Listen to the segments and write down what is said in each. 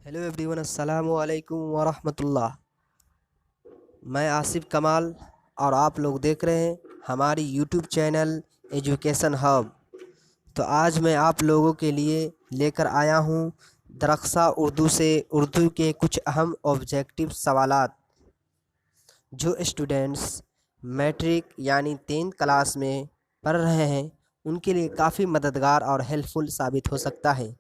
Hello everyone, अस्सलाम वालेकुम वरहमतुल्लाह। मैं आसिफ कमाल और आप लोग देख रहे हैं हमारी यूट्यूब चैनल एजुकेशन हब। तो आज मैं आप लोगों के लिए लेकर आया हूँ दरख्सा उर्दू से उर्दू के कुछ अहम ऑब्जेक्टिव सवालात जो स्टूडेंट्स मैट्रिक यानी 10th क्लास में पढ़ रहे हैं उनके लिए काफ़ी मददगार और हेल्पफुल साबित हो सकता है।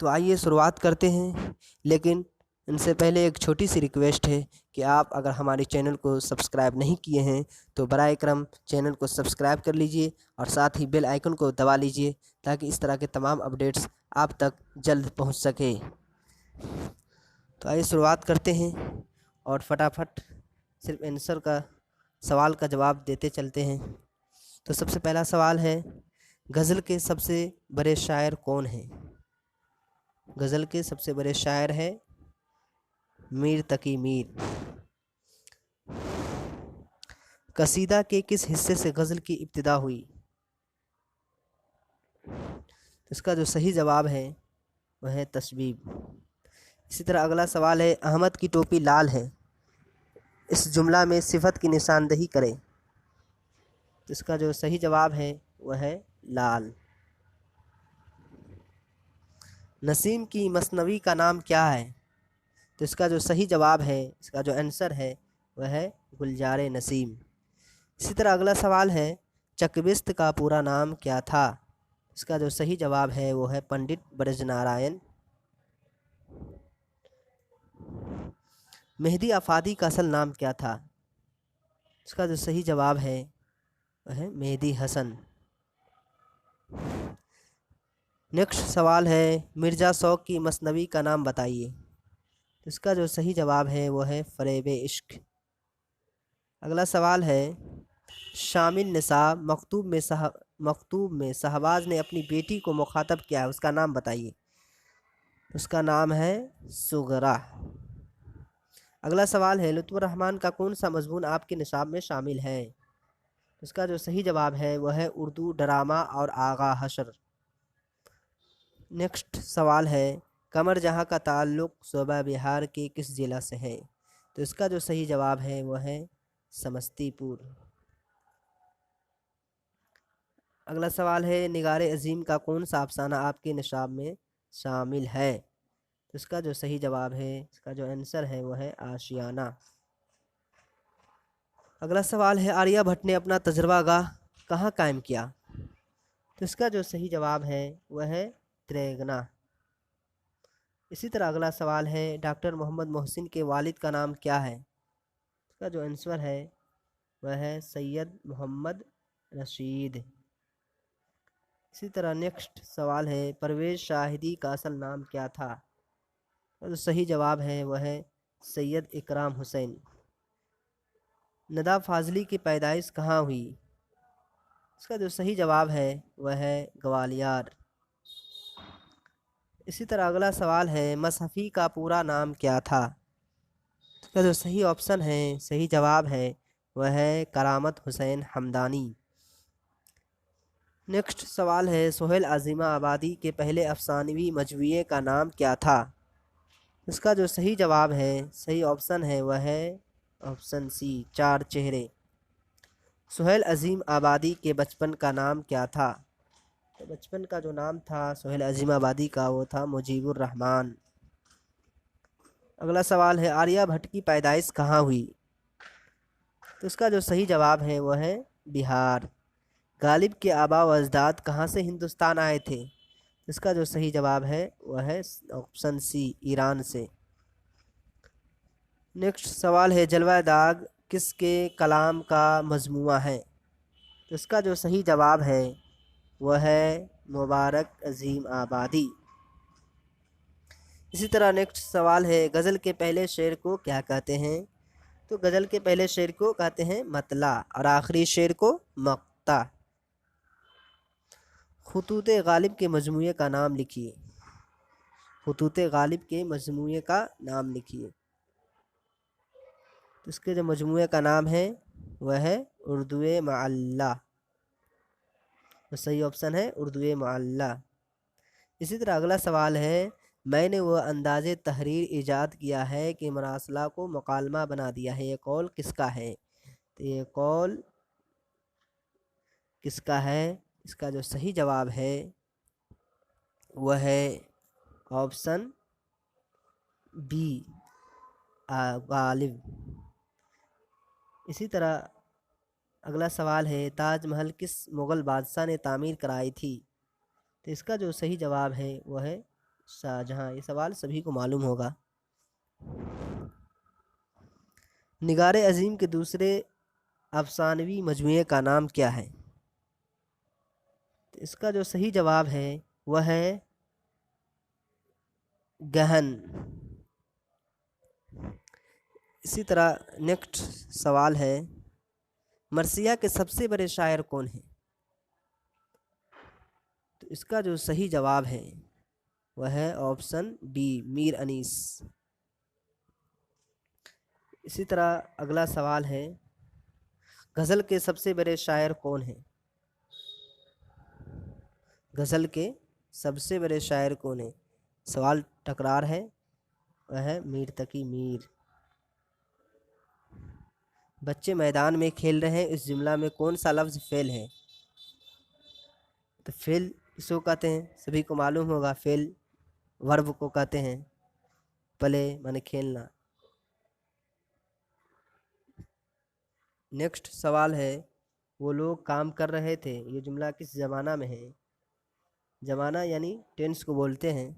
तो आइए शुरुआत करते हैं, लेकिन इनसे पहले एक छोटी सी रिक्वेस्ट है कि आप अगर हमारे चैनल को सब्सक्राइब नहीं किए हैं तो बराए करम चैनल को सब्सक्राइब कर लीजिए और साथ ही बेल आइकन को दबा लीजिए ताकि इस तरह के तमाम अपडेट्स आप तक जल्द पहुंच सके। तो आइए शुरुआत करते हैं और फटाफट सिर्फ आंसर का सवाल का जवाब देते चलते हैं। तो सबसे पहला सवाल है, गज़ल के सबसे बड़े शायर कौन हैं? गज़ल के सबसे बड़े शायर हैं मीर तकी मीर। कसीदा के किस हिस्से से गज़ल की इब्तिदा हुई? इसका जो सही जवाब है वह है तशबीब। इसी तरह अगला सवाल है, अहमद की टोपी लाल है, इस जुमला में सिफत की निशानदही करें। तो इसका जो सही जवाब है वह है लाल। नसीम की मसनवी का नाम क्या है? तो इसका जो सही जवाब है, इसका जो आंसर है वह है गुलजार नसीम। इसी तरह अगला सवाल है, चकबिस्त का पूरा नाम क्या था? इसका जो सही जवाब है वो है पंडित ब्रजनारायण। मेहदी आफादी का असल नाम क्या था? इसका जो सही जवाब है वह है मेहदी हसन। नेक्स्ट सवाल है, मिर्ज़ा शौक की मसनवी का नाम बताइए। इसका जो सही जवाब है वो है फ़रेब इश्क। अगला सवाल है, शामिल निसा मकतूब में शहबाज ने अपनी बेटी को मुखातब किया है, उसका नाम बताइए। उसका नाम है सुगरा। अगला सवाल है, लुत्फ़ुर रहमान का कौन सा मज़मून आपके निसाब में शामिल है? इसका जो सही जवाब है वह है उर्दू ड्रामा और आगा हशर। नेक्स्ट सवाल है, कमर जहाँ का ताल्लुक़ सूबा बिहार के किस ज़िला से है? तो इसका जो सही जवाब है वह है समस्तीपुर। अगला सवाल है, निगार अज़ीम का कौन सा अफसाना आपके निशाब में शामिल है? तो इसका जो सही जवाब है, इसका जो आंसर है वह है आशियाना। अगला सवाल है, आर्यभट्ट ने अपना तजर्बागाह कहाँ कायम किया? तो इसका जो सही जवाब है वह है त्रेगना। इसी तरह अगला सवाल है, डॉक्टर मोहम्मद मोहसिन के वालिद का नाम क्या है? इसका जो आंसर है वह है सैयद मोहम्मद रशीद। इसी तरह नेक्स्ट सवाल है, परवेज़ शाहिदी का असल नाम क्या था? तो सही जवाब है वह है सैयद इकराम हुसैन। नदा फाजली की पैदाइश कहाँ हुई? इसका जो सही जवाब है वह है ग्वालियर। इसी तरह अगला सवाल है, मसहफ़ी का पूरा नाम क्या था? इसका जो सही ऑप्शन है, सही जवाब है वह है करामत हुसैन हमदानी। नेक्स्ट सवाल है, सोहेल अज़ीमा आबादी के पहले अफसानवी मजमूए का नाम क्या था? इसका जो सही जवाब है, सही ऑप्शन है वह है ऑप्शन सी, चार चेहरे। सोहेल अज़ीम आबादी के बचपन का नाम क्या था? तो बचपन का जो नाम था सोहेल अज़ीम आबादी का वो था मुजीबुर रहमान। अगला सवाल है, आर्यभट्ट की पैदाइश कहाँ हुई? तो इसका जो सही जवाब है वह है बिहार। गालिब के आबा व अजदाद कहाँ से हिंदुस्तान आए थे? इसका जो सही जवाब है वह है ऑप्शन सी, ईरान से। नेक्स्ट सवाल है, जलवा दाग किसके कलाम का मजमूआ है? तो इसका जो सही जवाब है वह है मुबारक अज़ीम आबादी। इसी तरह नेक्स्ट सवाल है, गज़ल के पहले शेर को क्या कहते हैं? तो गज़ल के पहले शेर को कहते हैं मतला और आखिरी शेर को मक्ता। खुतूत गालिब के मजमूए का नाम लिखिए। खुतूत गालिब के मजमूए का नाम लिखिए। तो इसके जो मजमूए का नाम है वह है उर्दुए मअल्ला। तो सही ऑप्शन है उर्दुए मअल्ला। इसी तरह अगला सवाल है, میں نے وہ انداز تحریر ایجاد کیا ہے کہ مراسلہ کو مکالمہ بنا دیا ہے۔ یہ قول کس کا ہے؟ تو یہ قول کس کا ہے؟ اس کا جو صحیح جواب ہے وہ ہے آپشن بی، غالب۔ اسی طرح اگلا سوال ہے، تاج محل کس مغل بادشاہ نے تعمیر کرائی تھی؟ تو اس کا جو صحیح جواب ہے وہ ہے شاہ جہاں۔ یہ سوال سبھی کو معلوم ہوگا۔ نگار عظیم کے دوسرے افسانوی مجموعے کا نام کیا ہے؟ تو اس کا جو صحیح جواب ہے وہ ہے گہن۔ اسی طرح نیکسٹ سوال ہے، مرثیہ کے سب سے بڑے شاعر کون ہیں؟ تو اس کا جو صحیح جواب ہے وہ ہے آپشن ڈی، میر انیس۔ اسی طرح اگلا سوال ہے، غزل کے سب سے بڑے شاعر کون ہیں؟ غزل کے سب سے بڑے شاعر کون ہیں؟ سوال تکرار ہے، وہ ہے میر تقی میر۔ بچے میدان میں کھیل رہے ہیں، اس جملہ میں کون سا لفظ فعل ہے؟ تو فعل اس کو کہتے ہیں، سبھی کو معلوم ہوگا، فعل ورب کو کہتے ہیں، پلے مانے کھیلنا۔ نیکسٹ سوال ہے، وہ لوگ کام کر رہے تھے، یہ جملہ کس زمانہ میں ہے؟ زمانہ یعنی ٹینس کو بولتے ہیں،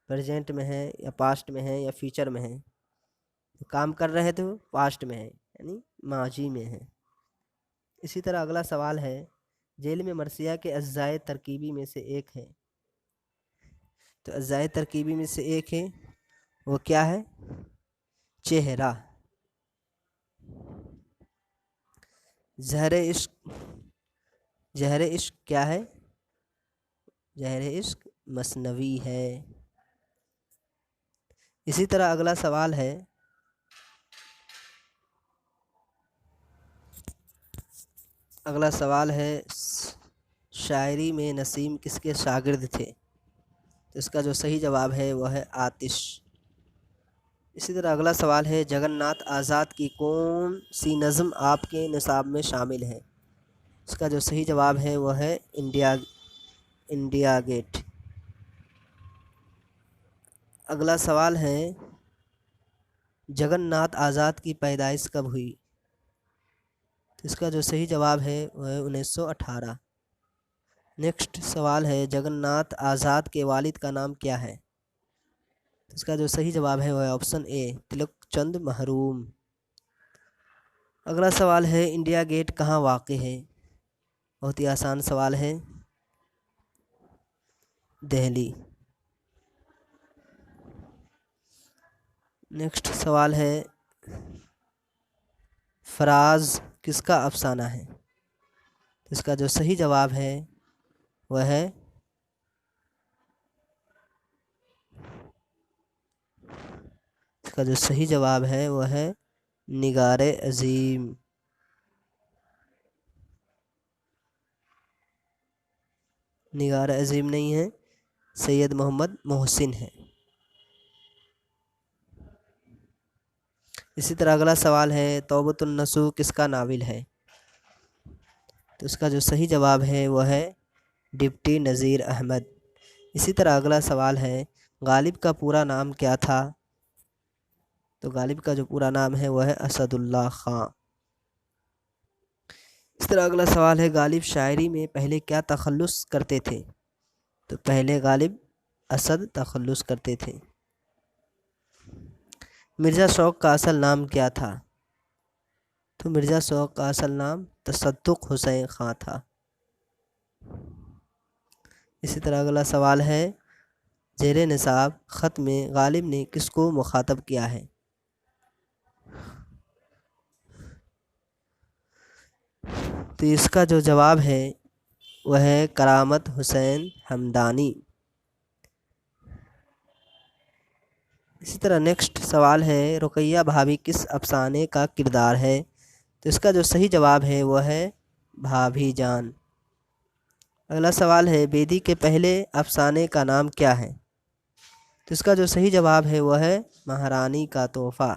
پریزنٹ میں ہے یا پاسٹ میں ہے یا فیوچر میں ہے؟ تو کام کر رہے تھے وہ پاسٹ میں ہے یعنی ماضی میں ہے۔ اسی طرح اگلا سوال ہے، جیل میں مرثیہ کے اجزائے ترکیبی میں سے ایک ہے، تو اجزائے ترکیبی میں سے ایک ہے وہ کیا ہے؟ چہرہ۔ زہر عشق، زہر عشق کیا ہے؟ زہر عشق مثنوی ہے۔ اسی طرح اگلا سوال ہے، شاعری میں نسیم کس کے شاگرد تھے؟ تو اس کا جو صحیح جواب ہے وہ ہے آتش۔ اسی طرح اگلا سوال ہے، جگن ناتھ آزاد کی کون سی نظم آپ کے نصاب میں شامل ہے؟ اس کا جو صحیح جواب ہے وہ ہے انڈیا گیٹ۔ اگلا سوال ہے، جگن ناتھ آزاد کی پیدائش کب ہوئی؟ اس کا جو صحیح جواب ہے وہ ہے 1918۔ نیکسٹ سوال ہے، جگن ناتھ آزاد کے والد کا نام کیا ہے؟ اس کا جو صحیح جواب ہے وہ ہے آپشن اے، تلک چند محروم۔ اگلا سوال ہے، انڈیا گیٹ کہاں واقع ہے؟ بہت ہی آسان سوال ہے، دہلی۔ نیکسٹ سوال ہے، فراز کس کا افسانہ ہے؟ اس کا جو صحیح جواب ہے وہ ہے نگار عظیم۔ نگار عظیم نہیں ہے، سید محمد محسن ہے۔ اسی طرح اگلا سوال ہے، توبۃ النصوح کس کا ناول ہے؟ تو اس کا جو صحیح جواب ہے وہ ہے ڈپٹی نذیر احمد۔ اسی طرح اگلا سوال ہے، غالب کا پورا نام کیا تھا؟ تو غالب کا جو پورا نام ہے وہ ہے اسد اللہ خان۔ اس طرح اگلا سوال ہے، غالب شاعری میں پہلے کیا تخلص کرتے تھے؟ تو پہلے غالب اسد تخلص کرتے تھے۔ مرزا شوق کا اصل نام کیا تھا؟ تو مرزا شوق کا اصل نام تصدق حسین خان تھا۔ اسی طرح اگلا سوال ہے، زیر نصاب خط میں غالب نے کس کو مخاطب کیا ہے؟ تو اس کا جو جواب ہے وہ ہے کرامت حسین ہمدانی۔ اسی طرح نیکسٹ سوال ہے، رقیہ بھابھی کس افسانے کا کردار ہے؟ تو اس کا جو صحیح جواب ہے وہ ہے بھابھی جان۔ اگلا سوال ہے بیدی کے پہلے افسانے کا نام کیا ہے؟ تو اس کا جو صحیح جواب ہے وہ ہے مہارانی کا تحفہ۔